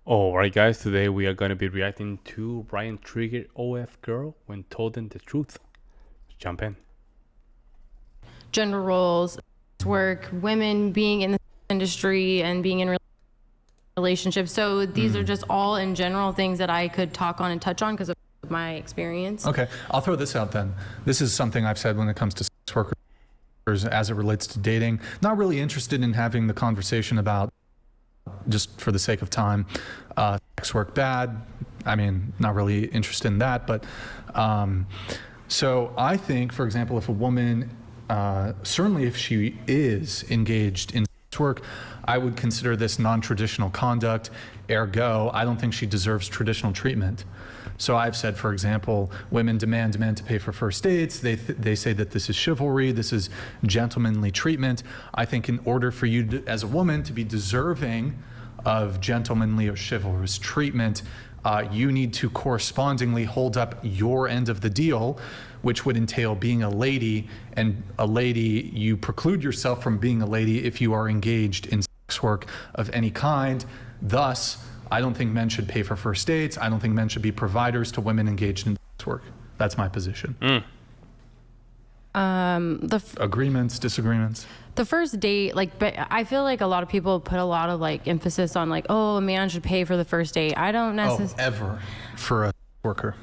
Alright guys, today we are going to be reacting to Brian Trigger OF Girl when told them the truth. Let's jump in. Gender roles, work, women being in the industry and being in relationships. So these are just all in general things that I could talk on and touch on because of my experience. Okay, I'll throw this out then. This is something I've said when it comes to sex workers as it relates to dating. Not really interested in having the conversation about, just for the sake of time, sex work bad. I mean, not really interested in that. But so I think, for example, if a woman, certainly if she is engaged in sex work, I would consider this non-traditional conduct. Ergo, I don't think she deserves traditional treatment. So I've said, for example, women demand men to pay for first dates. They say that this is chivalry, this is gentlemanly treatment. I think in order for you to, as a woman to be deserving of gentlemanly or chivalrous treatment, you need to correspondingly hold up your end of the deal, which would entail being a lady. And a lady, you preclude yourself from being a lady if you are engaged in sex work of any kind. Thus, I don't think men should pay for first dates. I don't think men should be providers to women engaged in sex work. That's my position. Agreements, disagreements? The first date, but I feel like a lot of people put a lot of emphasis on oh, a man should pay for the first date. I don't necessarily. Ever for a worker.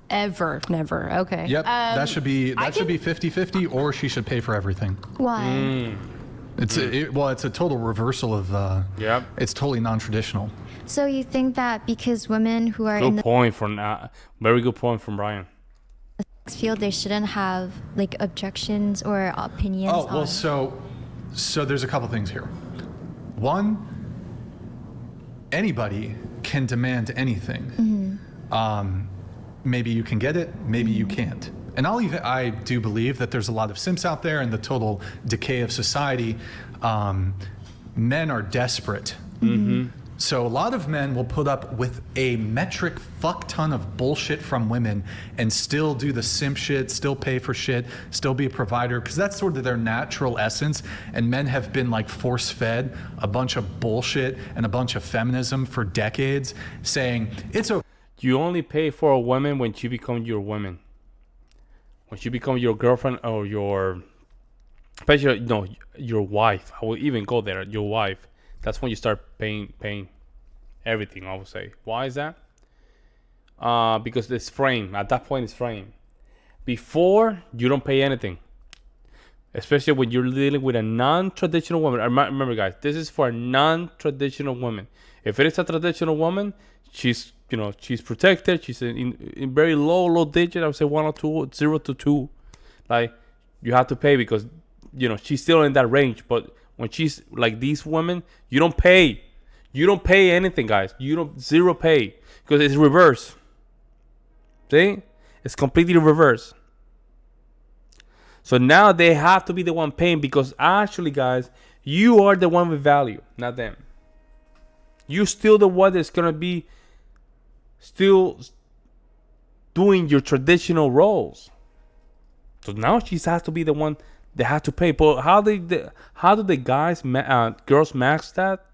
Ever, never. Okay. Yep, that should be 50-50, or she should pay for everything. Why? It's a total reversal of. Yep. It's totally non-traditional. So you think that because women who are in the Very good point from Brian. sex field, they shouldn't have objections or opinions? Oh well, so there's a couple things here. One, anybody can demand anything. Maybe you can get it, maybe you can't. And I do believe that there's a lot of simps out there, and the total decay of society. Men are desperate. So a lot of men will put up with a metric fuck ton of bullshit from women and still do the simp shit, still pay for shit, still be a provider, because that's sort of their natural essence. And men have been force-fed a bunch of bullshit and a bunch of feminism for decades, saying it's okay. You only pay for a woman when she becomes your woman. When she becomes your girlfriend or your wife. I will even go there, your wife. That's when you start paying everything, I would say. Why is that? Because it's frame. At that point, it's frame. Before, you don't pay anything. Especially when you're dealing with a non-traditional woman. Remember, guys, this is for a non-traditional woman. If it is a traditional woman, she's protected. She's in very low digit. I would say 1 or 2, 0 to 2. You have to pay because, she's still in that range. But when she's like these women, you don't pay. You don't pay anything, guys. Zero pay because it's reverse. See? It's completely reverse. So now they have to be the one paying because actually, guys, you are the one with value, not them. You're still the one that's going to be still doing your traditional roles. So now she has to be the one that has to pay. But how do the girls max that?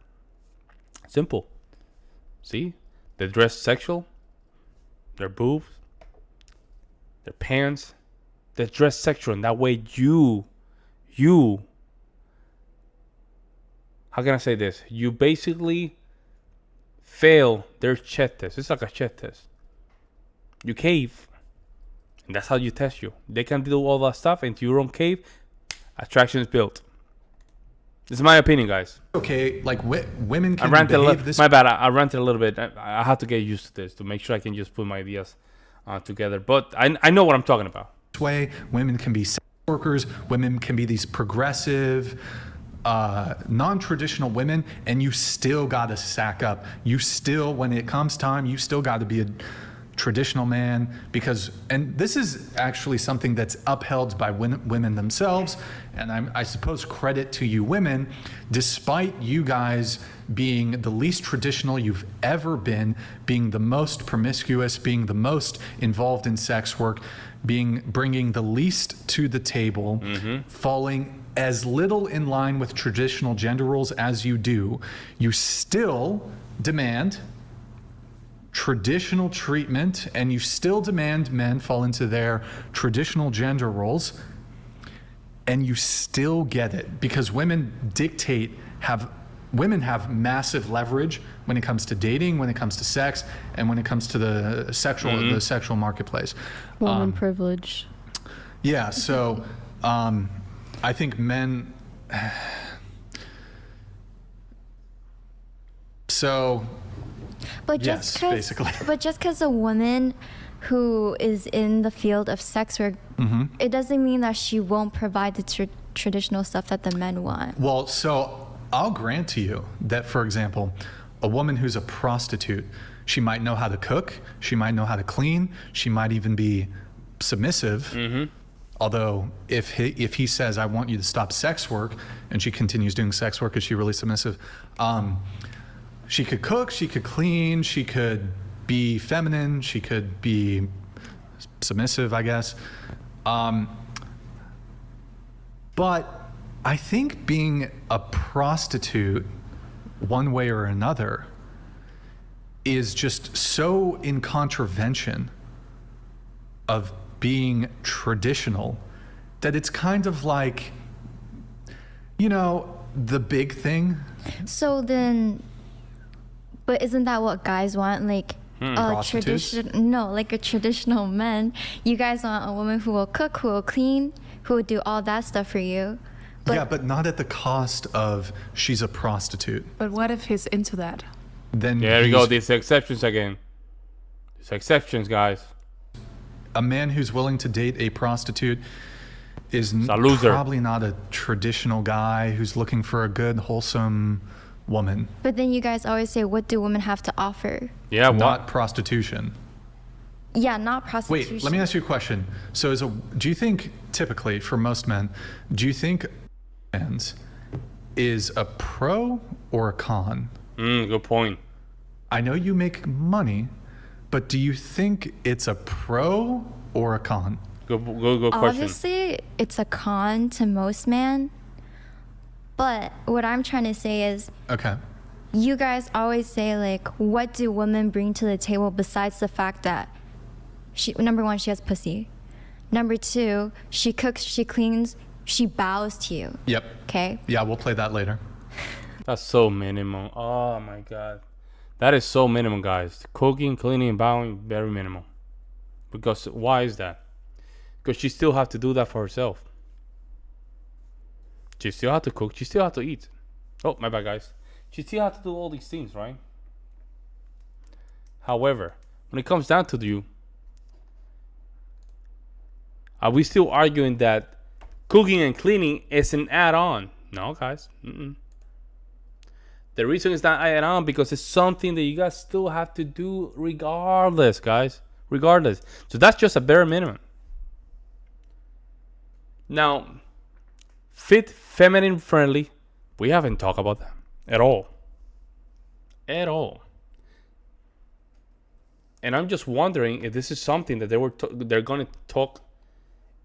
Simple. See, they dress sexual. Their boobs, their pants, they dress sexual, and that way you. How can I say this? You basically fail their chet test. It's like a chet test. You cave, and that's how you test you. They can do all that stuff into your own cave. Attraction is built. This is my opinion, guys. Okay, women can behave this. My bad. I ranted a little bit. I have to get used to this to make sure I can just put my ideas together. But I know what I'm talking about. This way, women can be sex workers. Women can be these progressive, non-traditional women, and you still got to sack up. You still, when it comes time, you still got to be a traditional man, and this is actually something that's upheld by women themselves, and I suppose credit to you women, despite you guys being the least traditional you've ever been, being the most promiscuous, being the most involved in sex work, bringing the least to the table, falling as little in line with traditional gender roles as you do, you still demand traditional treatment and you still demand men fall into their traditional gender roles, and you still get it because women have massive leverage when it comes to dating, when it comes to sex, and when it comes to the sexual marketplace. Woman privilege. Yeah, so I think men. So. But Yes, just 'cause, basically. But just because a woman who is in the field of sex work, it doesn't mean that she won't provide the traditional stuff that the men want. Well, so I'll grant to you that, for example, a woman who's a prostitute, she might know how to cook, she might know how to clean, she might even be submissive. Although if he says, I want you to stop sex work, and she continues doing sex work, is she really submissive? She could cook, she could clean, she could be feminine, she could be submissive, I guess. But I think being a prostitute, one way or another, is just so in contravention of being traditional that it's kind of like, the big thing. So then, but isn't that what guys want? Like a traditional man. You guys want a woman who will cook, who will clean, who will do all that stuff for you. But not at the cost of she's a prostitute. But what if he's into that? Then There we go. These exceptions again. These exceptions, guys. a man who's willing to date a prostitute is a loser. Probably not a traditional guy who's looking for a good, wholesome woman. But then you guys always say, what do women have to offer? Yeah, Not what? prostitution. Yeah, not prostitution. Wait, let me ask you a question. So do you think, typically, for most men, do you think fans is a pro or a con? Good point. I know you make money, but do you think it's a pro or a con? Good question. Obviously, it's a con to most men. But what I'm trying to say is, Okay. you guys always say, like, what do women bring to the table besides the fact that number one, she has pussy. Number two, she cooks, she cleans, she bows to you. Yep. Okay? Yeah, we'll play that later. That's so minimum. Oh my god. That is so minimum, guys. Cooking, cleaning, and bowing, very minimal. Because why is that? Because she still have to do that for herself. She still have to cook. She still have to eat. Oh, my bad, guys. She still have to do all these things, right? However, when it comes down to you, are we still arguing that cooking and cleaning is an add-on? No, guys. The reason it's not add-on because it's something that you guys still have to do regardless, guys. Regardless. So that's just a bare minimum. Now, fit, feminine friendly, we haven't talked about that at all. At all. And I'm just wondering if this is something that they're going to talk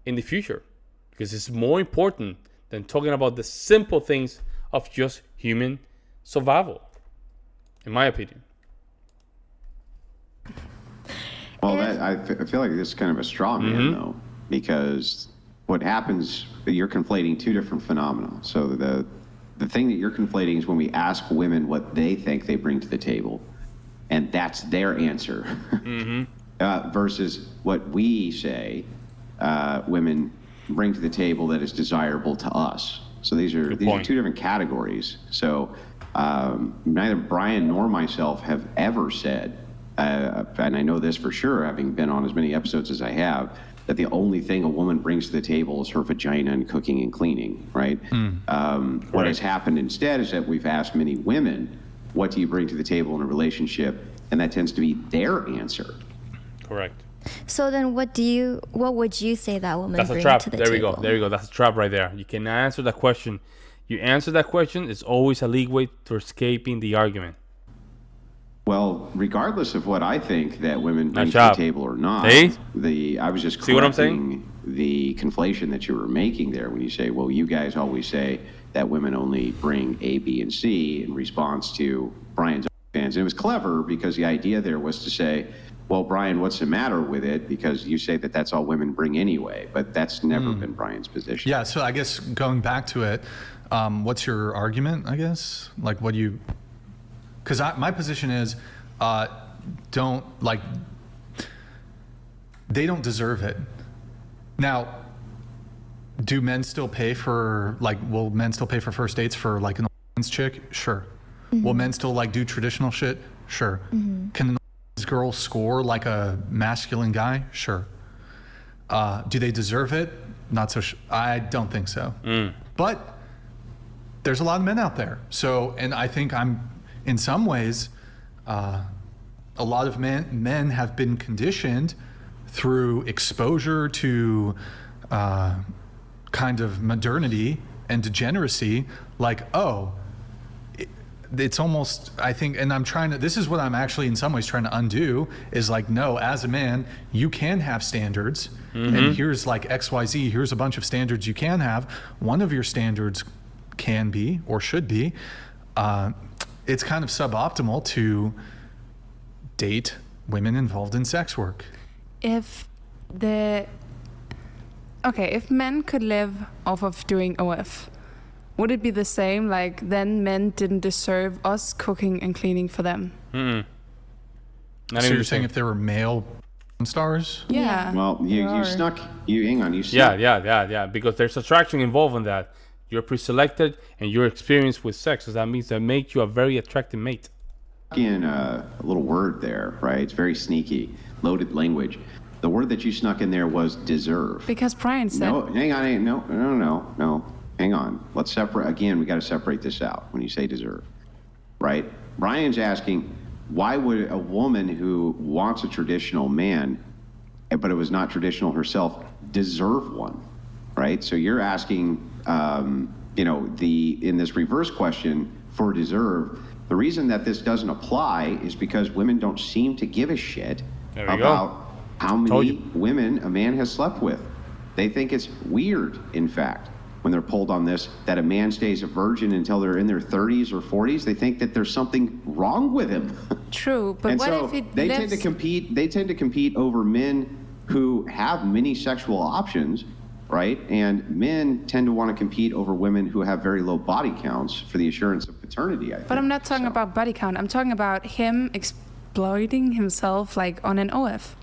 in the future, because it's more important than talking about the simple things of just human survival, in my opinion. Well, I feel like this is kind of a straw man, though, because what happens, you're conflating two different phenomena. So the thing that you're conflating is when we ask women what they think they bring to the table, and that's their answer, versus what we say women bring to the table that is desirable to us. So these are two different categories. So neither Brian nor myself have ever said, and I know this for sure, having been on as many episodes as I have, that the only thing a woman brings to the table is her vagina and cooking and cleaning, right? What has happened instead is that we've asked many women, what do you bring to the table in a relationship? And that tends to be their answer. Correct. So then what would you say that woman That's a brings trap. to the There we table? go. There you go. That's a trap right there. You cannot answer that question. You answer that question, it's always a leeway to escaping the argument. Well, regardless of what I think that women bring Nice to the job. table or not, See? I was just See what I'm correcting the conflation that you were making there when you say, well, you guys always say that women only bring A, B, and C in response to Brian's fans. And it was clever because the idea there was to say, well, Brian, what's the matter with it? Because you say that that's all women bring anyway, but that's never been Brian's position. Yeah, so I guess going back to it, what's your argument, I guess? Like what you, because my position is, don't, like, they don't deserve it. Now, do men still pay for, like, will men still pay for first dates for, like, an chick? Sure. Will men still, like, do traditional shit? Sure. Can a girl score like a masculine guy? Sure. Do they deserve it? Not so I don't think so. But there's a lot of men out there. So, and I think I'm, in some ways, a lot of men have been conditioned through exposure to kind of modernity and degeneracy, like, oh, it's almost, I think, and I'm trying to, this is what I'm actually in some ways trying to undo, is like, no, as a man, you can have standards, and here's like XYZ, here's a bunch of standards you can have. One of your standards can be, or should be, it's kind of suboptimal to date women involved in sex work. If men could live off of doing OF, would it be the same? Like, then men didn't deserve us cooking and cleaning for them? So you're saying if there were male stars? Yeah. Well, you hang on, you see. Yeah. Because there's attraction involved in that. You're pre-selected, and your experience with sex, so that means that make you a very attractive mate. In a little word there, right? It's very sneaky, loaded language. The word that you snuck in there was deserve. Because Brian said... No, hang on, no. Hang on. Let's separate, again, we got to separate this out when you say deserve, right? Brian's asking, why would a woman who wants a traditional man, but it was not traditional herself, deserve one, right? So you're asking, in this reverse question for deserve, the reason that this doesn't apply is because women don't seem to give a shit about how many women a man has slept with. They think it's weird, in fact, when they're polled on this, that a man stays a virgin until they're in their 30s or 40s. They think that there's something wrong with him. True, but and what so if it they lives... tend to compete. They tend to compete over men who have many sexual options, right? And men tend to want to compete over women who have very low body counts for the assurance of paternity, I think. But I'm not talking about body count. I'm talking about him exploiting himself, like, on an OF.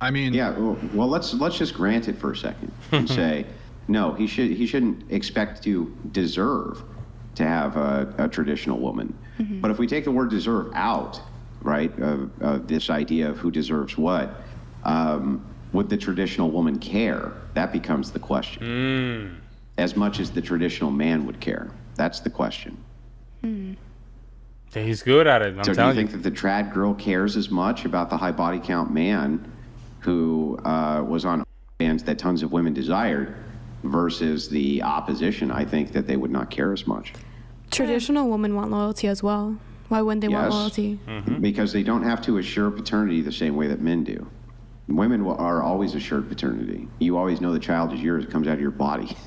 I mean... Yeah, well, let's just grant it for a second and say, no, he shouldn't expect to deserve to have a traditional woman. But if we take the word deserve out, right, this idea of who deserves what, would the traditional woman care? That becomes the question. As much as the traditional man would care. That's the question. He's good at it, I'm so telling do you think that the trad girl cares as much about the high body count man who was on bands that tons of women desired versus the opposition? I think that they would not care as much. Traditional women want loyalty as well. Why wouldn't they want loyalty? Because they don't have to assure paternity the same way that men do. Women are always assured paternity. You always know the child is yours. It comes out of your body.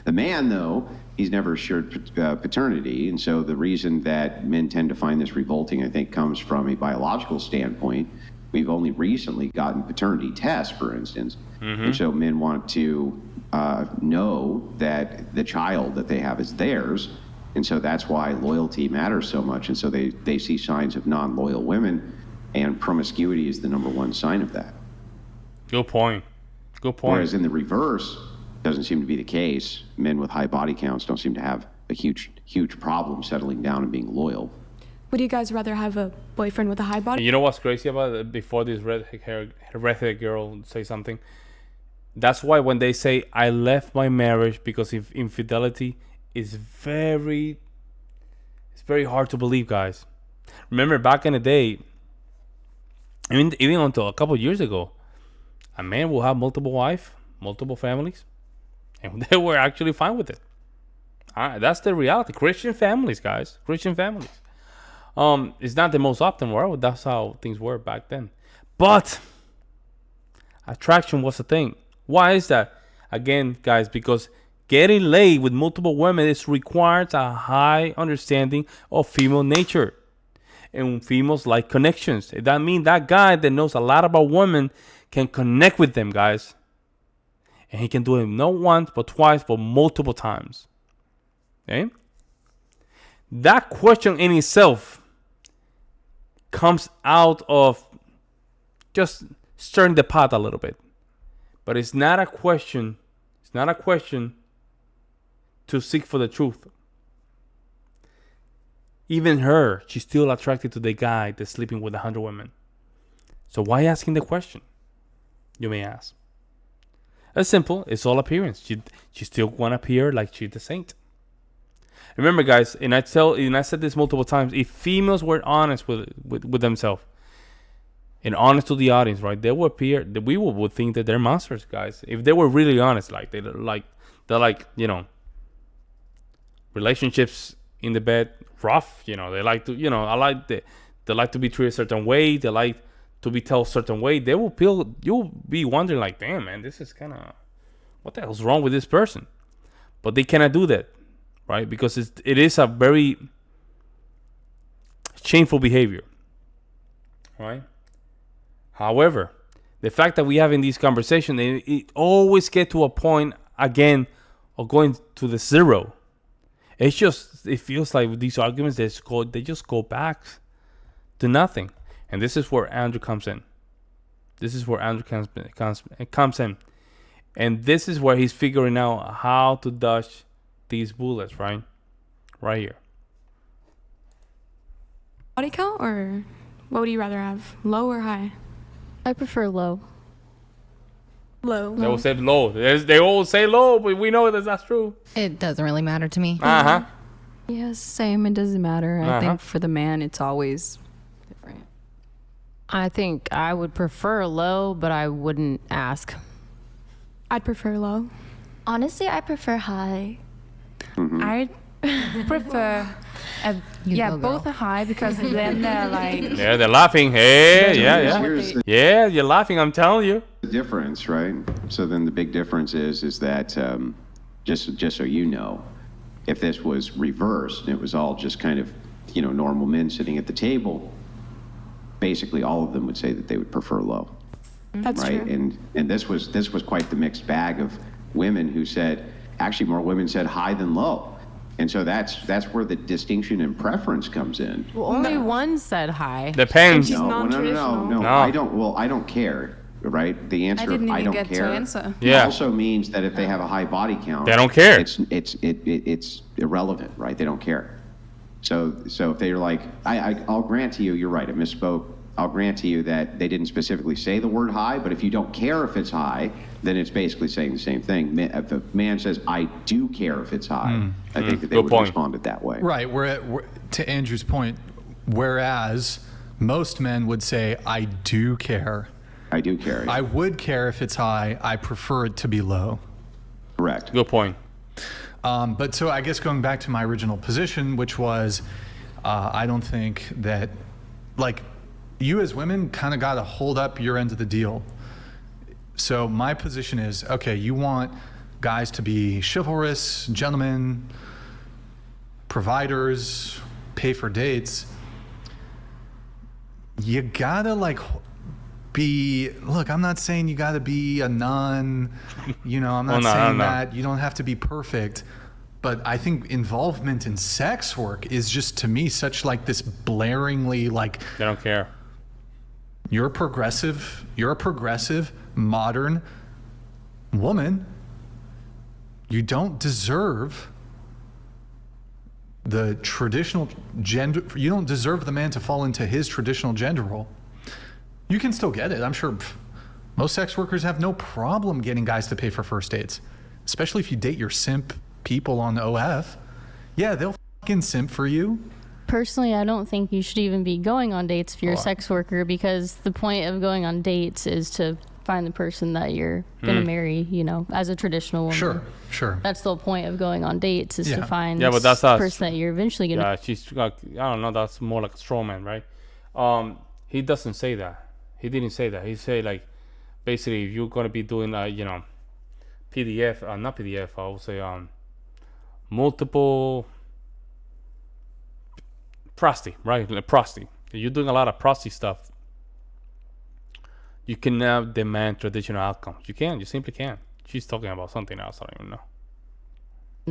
The man, though, he's never assured paternity. And so the reason that men tend to find this revolting, I think, comes from a biological standpoint. We've only recently gotten paternity tests, for instance. And so men want to know that the child that they have is theirs. And so that's why loyalty matters so much. And so they see signs of non-loyal women, and promiscuity is the number one sign of that. Good point. Whereas in the reverse, doesn't seem to be the case. Men with high body counts don't seem to have a huge problem settling down and being loyal. Would you guys rather have a boyfriend with a high body? You know what's crazy about it? Before this redheaded girl say something, that's why when they say I left my marriage because of infidelity, it's very hard to believe, guys. Remember back in the day, even until a couple of years ago, a man will have multiple wives, multiple families, and they were actually fine with it. That's the reality. Christian families, guys. Christian families. It's not the most optimal, right? That's how things were back then. But attraction was a thing. Why is that? Again, guys, because getting laid with multiple women is requires a high understanding of female nature. And females like connections. That means that guy that knows a lot about women can connect with them, guys. And he can do it not once, but twice, but multiple times. Okay? That question in itself comes out of just stirring the pot a little bit. But it's not a question. It's not a question to seek for the truth. Even her, she's still attracted to the guy that's sleeping with 100 women. So why asking the question? You may ask. It's simple. It's all appearance. She still want to appear like she's the saint. Remember, guys, and I said this multiple times. If females were honest with themselves and honest to the audience, right, they would appear. We would think that they're monsters, guys. If they were really honest, they're like relationships in the bed rough. They like to they like to be treated a certain way. They like to be told a certain way. They will feel, you'll be wondering like, damn, man, this is kind of, what the hell's wrong with this person? But they cannot do that, right? Because it is a very shameful behavior, right? However, the fact that we have in these conversations, it always get to a point again of going to the zero. It feels like with these arguments, they just go back to nothing. And this is where Andrew comes in. This is where Andrew comes in. And this is where he's figuring out how to dodge these bullets, right? Right here. Body count, or what would you rather have? Low or high? I prefer low. Low. They will say low. They all say low, but we know that that's true. It doesn't really matter to me. Uh-huh. Yes, same. It doesn't matter. I think for the man, it's always different. I think I would prefer low, but I wouldn't ask. I'd prefer low. Honestly, I prefer high. I prefer, both are high because then they're like. Yeah, they're laughing. Hey, yeah. Here's the Yeah, you're laughing, I'm telling you. difference, right? So then the big difference is that just so you know, if this was reversed and it was all just kind of normal men sitting at the table, basically all of them would say that they would prefer low. That's right? true. And this was quite the mixed bag of women who said, actually more women said high than low. And so that's where the distinction and preference comes in. Well, only one said high. Depends. She's non-traditional. No. I don't care, right? The answer I didn't I even don't get to care answer. Yeah. also means that if they have a high body count, They don't care. It's irrelevant, right? They don't care. So if they're like, I'll grant to you, you're right, I misspoke. I'll grant to you that they didn't specifically say the word high, but if you don't care if it's high, then it's basically saying the same thing. If a man says, I do care if it's high, I think that they Good would point. respond it that way. Right. To Andrew's point, whereas most men would say, I do care. I do care. I would care if it's high. I prefer it to be low. Correct. Good point. But so I guess going back to my original position, which was, I don't think that, you as women kind of got to hold up your end of the deal. So my position is, okay, you want guys to be chivalrous, gentlemen, providers, pay for dates. You gotta look, I'm not saying you gotta be a nun, I'm not saying that. You don't have to be perfect. But I think involvement in sex work is just, to me, such this blaringly They don't care. You're a progressive, modern woman. You don't deserve the traditional gender. You don't deserve the man to fall into his traditional gender role. You can still get it. I'm sure most sex workers have no problem getting guys to pay for first dates, especially if you date your simp people on OF. Yeah, they'll fucking simp for you. Personally, I don't think you should even be going on dates if you're a sex worker, because the point of going on dates is to find the person that you're going to marry, you know, as a traditional woman. Sure. That's the whole point of going on dates is to find but that's the us. person that you're eventually going to. Yeah, she's got, I don't know, that's more like a straw man, right? He doesn't say that. He didn't say that. He say like, basically, if you're gonna be doing you know, PDF, not PDF, I would say multiple prosty, right? Like prosty. If you're doing a lot of prosty stuff, you can now demand traditional outcomes. You simply can. She's talking about something else. I don't even know.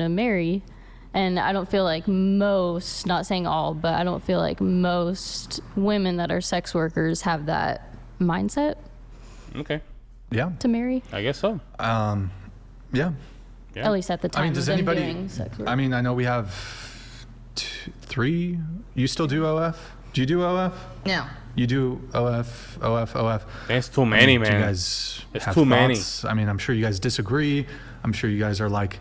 To marry, and I don't feel like most, not saying all, but I don't feel like most women that are sex workers have that mindset. Okay. Yeah. To marry. I guess so. Yeah. At least at the time. I mean, does of them anybody? doing sex work. I mean, I know we have 3. You still do OF? Do you do OF? No. You do OF. There's too many, man. Do you guys It's have too many. thoughts? I mean, I'm sure you guys disagree. I'm sure you guys are like,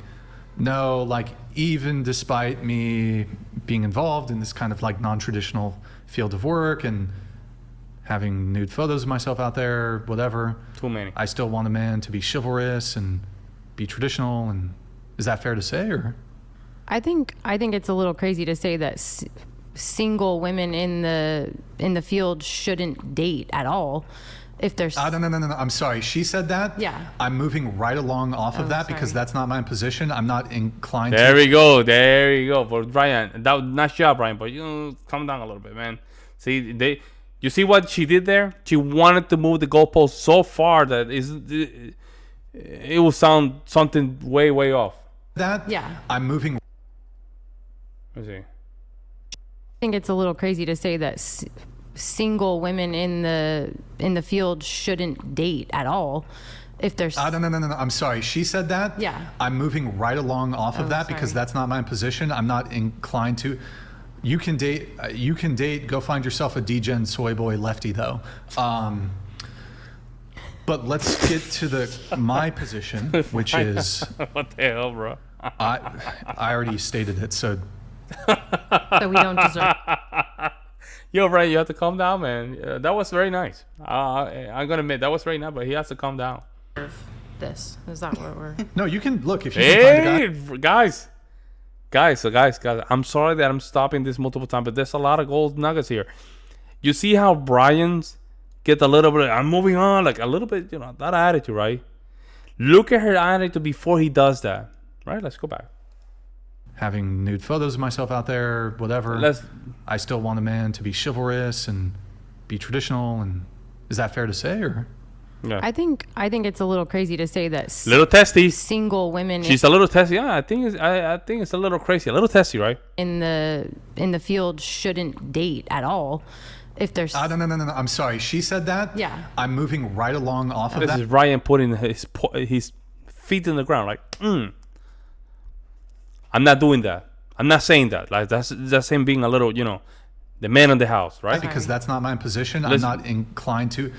no, like even despite me being involved in this kind of like non-traditional field of work and having nude photos of myself out there, whatever. Too many. I still want a man to be chivalrous and be traditional. And is that fair to say, or? I think it's a little crazy to say that single women in the field shouldn't date at all. If there's No. I'm sorry. She said that. Yeah. I'm moving right along off of that because sorry. that's not my position. I'm not inclined There to. we go. There you go. For Brian, that nice job, Brian. But you know, calm down a little bit, man. See, you see what she did there? She wanted to move the goalpost so far that it will sound something way, way off. That. Yeah. I'm moving. Let's see. I think it's a little crazy to say that single women in the field shouldn't date at all. If there's No. I'm sorry. She said that. Yeah. I'm moving right along off of that because sorry. that's not my position. I'm not inclined to. You can date. Go find yourself a degen soy boy lefty though. But let's get to my position, which is What the hell, bro? I already stated it. So that we don't deserve. Yo, Brian, you have to calm down, man. That was very nice. I'm gonna admit that was very nice, but he has to calm down. This is that what we're. no, you can look if you can find a Hey, guy. guys, I'm sorry that I'm stopping this multiple times, but there's a lot of gold nuggets here. You see how Brian's get a little bit, I'm moving on, like a little bit, you know, that attitude, right? Look at her attitude before he does that, right? Let's go back. Having nude photos of myself out there, whatever. I still want a man to be chivalrous and be traditional. And is that fair to say, or? I think it's a little crazy to say that Little testy. single women She's a little testy. Yeah, I think it's a little crazy, a little testy, right? in the field shouldn't date at all. If there's No. I'm sorry. She said that. Yeah. I'm moving right along off of This that. is Brian putting his feet in the ground, like, I'm not doing that. I'm not saying that. Like that's him being a little, you know, the man in the house, right? Because that's not my position. I'm not inclined to.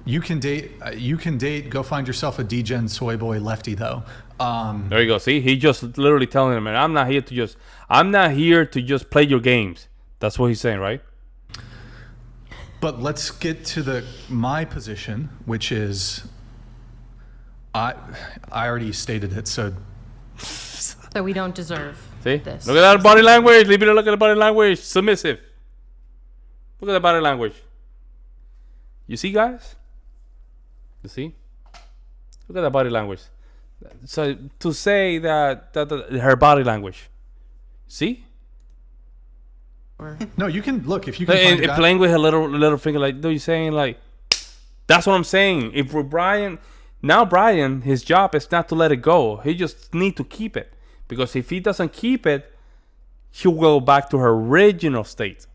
You can date. Go find yourself a degen soy boy lefty though. There you go. See, he just literally telling him, man, I'm not here to just play your games. That's what he's saying, right? But let's get to my position, which is I already stated it. So that we don't deserve. See, this. Look at that body language. Leave it. Look at the body language. Submissive. Look at the body language. You see, guys? You see? Look at that body language. So to say that her body language, see? no, you can look if you can. Find a guy. Playing with her little finger, like, you're saying, like, that's what I'm saying. If we're Brian, his job is not to let it go. He just need to keep it, because if he doesn't keep it, he'll go back to her original state.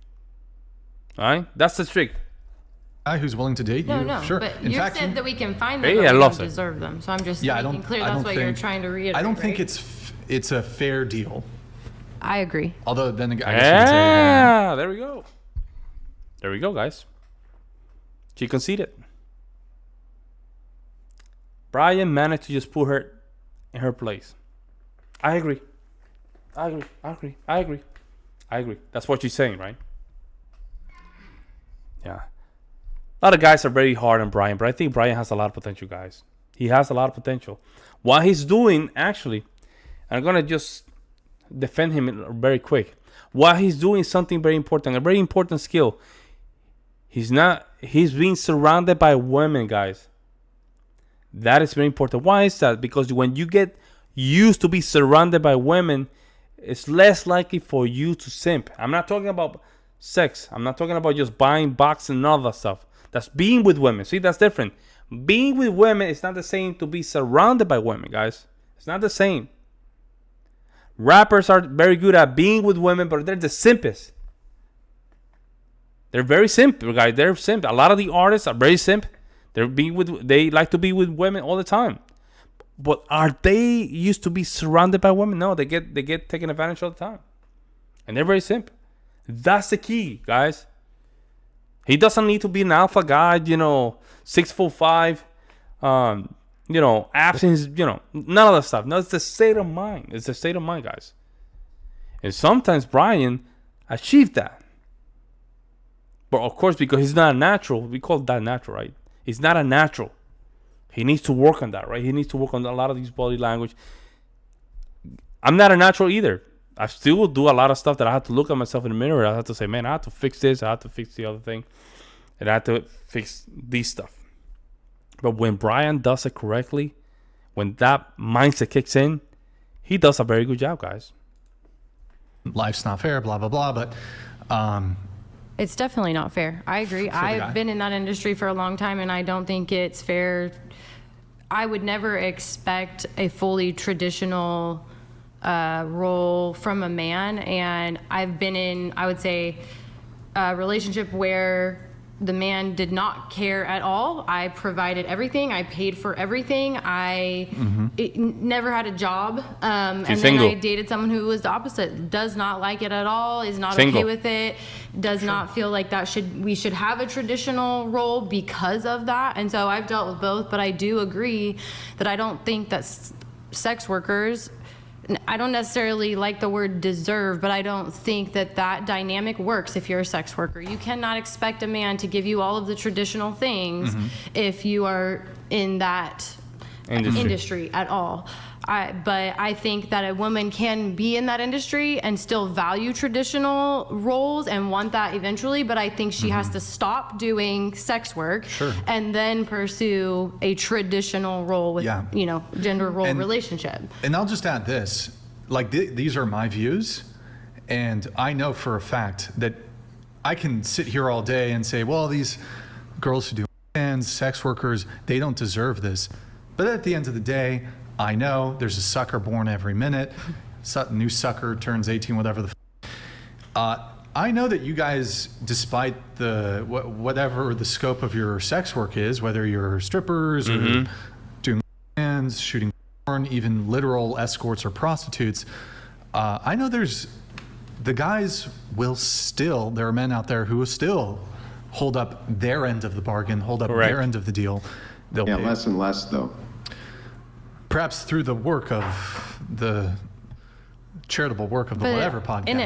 All right, that's the trick. Guy who's willing to date you, No, sure. but In you fact, said that we can find them, Hey, but I we lost don't it. deserve them. So I'm just Yeah, making clear that's what you're trying to reiterate. I don't think right? it's a fair deal. I agree. Although then I guess you can say, Yeah, there we go. There we go, guys. She conceded. Brian managed to just put her in her place. I agree. That's what she's saying, right? Yeah. A lot of guys are very hard on Brian, but I think Brian has a lot of potential, guys. He has a lot of potential. What he's doing, actually, I'm going to just defend him very quick. What he's doing is something very important, a very important skill. He's being surrounded by women, guys. That is very important. Why is that? Because when you get used to be surrounded by women, it's less likely for you to simp. I'm not talking about sex. I'm not talking about just buying boxes and all that stuff. That's being with women. See, that's different. Being with women is not the same to be surrounded by women, guys. It's not the same. Rappers are very good at being with women, but they're the simpest. They're very simp, guys. They're simp. A lot of the artists are very simp. They like to be with women all the time. But are they used to be surrounded by women? No, they get taken advantage all the time. And they're very simp. That's the key, guys. He doesn't need to be an alpha guy, 6'5", absence, none of that stuff. No, it's the state of mind. It's the state of mind, guys. And sometimes Brian achieved that. But of course, because he's not a natural, we call that natural, right? He's not a natural. He needs to work on that, right? He needs to work on a lot of these body language. I'm not a natural either. I still do a lot of stuff that I have to look at myself in the mirror. I have to say, man, I have to fix this. I have to fix the other thing. And I have to fix these stuff. But when Brian does it correctly, when that mindset kicks in, he does a very good job, guys. Life's not fair, blah, blah, blah. But it's definitely not fair. I agree. I've been in that industry for a long time, and I don't think it's fair. I would never expect a fully traditional role from a man, and I've been in, I would say, a relationship where the man did not care at all. I provided everything. I paid for everything. I never had a job. And then I dated someone who was the opposite. Does not like it at all. Is not okay with it. Does not feel like we should have a traditional role because of that. And so I've dealt with both, but I do agree that I don't think that sex workers, I don't necessarily like the word deserve, but I don't think that dynamic works if you're a sex worker. You cannot expect a man to give you all of the traditional things if you are in that industry at all. But I think that a woman can be in that industry and still value traditional roles and want that eventually, but I think she has to stop doing sex work and then pursue a traditional role with, gender role relationship. And I'll just add this, like these are my views, and I know for a fact that I can sit here all day and say, well, these girls who do sex workers, they don't deserve this. But at the end of the day, I know there's a sucker born every minute. New sucker turns 18, whatever I know that you guys, despite whatever the scope of your sex work is, whether you're strippers or doing hands, shooting porn, even literal escorts or prostitutes, I know the guys will still, there are men out there who will still hold up their end of the bargain, hold up their end of the deal. They'll pay. Less and less though. Perhaps through the work of the charitable work of the whatever podcast. In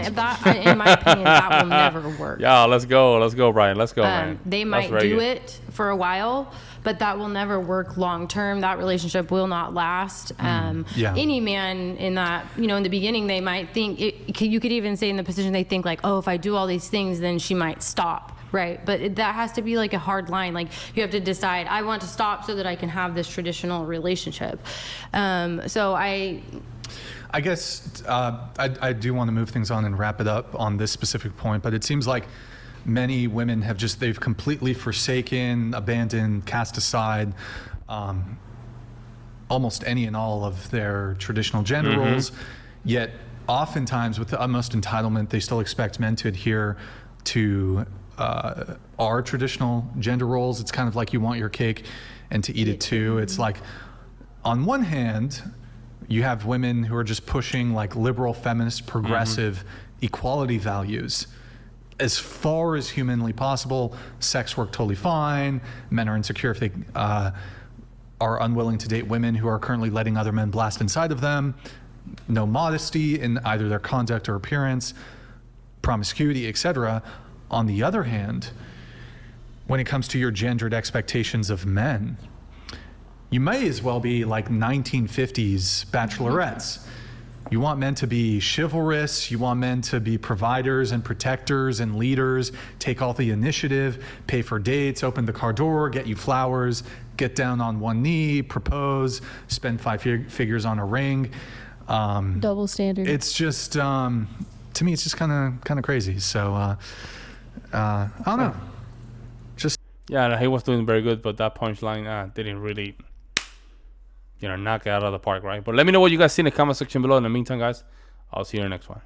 my opinion, that will never work. Yeah, let's go, Brian. Let's go, man. They might do it for a while, but that will never work long term. That relationship will not last. Any man in that, in the beginning, they might think, you could even say in the position, they think like, oh, if I do all these things, then she might stop. Right, but that has to be like a hard line. Like you have to decide, I want to stop so that I can have this traditional relationship. So I guess I do want to move things on and wrap it up on this specific point, but it seems like many women have they've completely forsaken, abandoned, cast aside almost any and all of their traditional gender roles, yet oftentimes with the utmost entitlement, they still expect men to adhere to our traditional gender roles. It's kind of like you want your cake and to eat it too. It's like, on one hand, you have women who are just pushing like liberal, feminist, progressive equality values as far as humanly possible. Sex work, totally fine. Men are insecure if they are unwilling to date women who are currently letting other men blast inside of them. No modesty in either their conduct or appearance, promiscuity, etc. On the other hand, when it comes to your gendered expectations of men. You may as well be like 1950s bachelorettes. You want men to be chivalrous, you want men to be providers and protectors and leaders, take all the initiative, pay for dates, open the car door, get you flowers, get down on one knee, propose, spend five figures on a ring. Double standard. It's just, to me, it's just kind of crazy. So, I don't know. Just Yeah, he was doing very good, but that punchline didn't really, knock it out of the park, right? But let me know what you guys see in the comment section below. In the meantime, guys, I'll see you in the next one.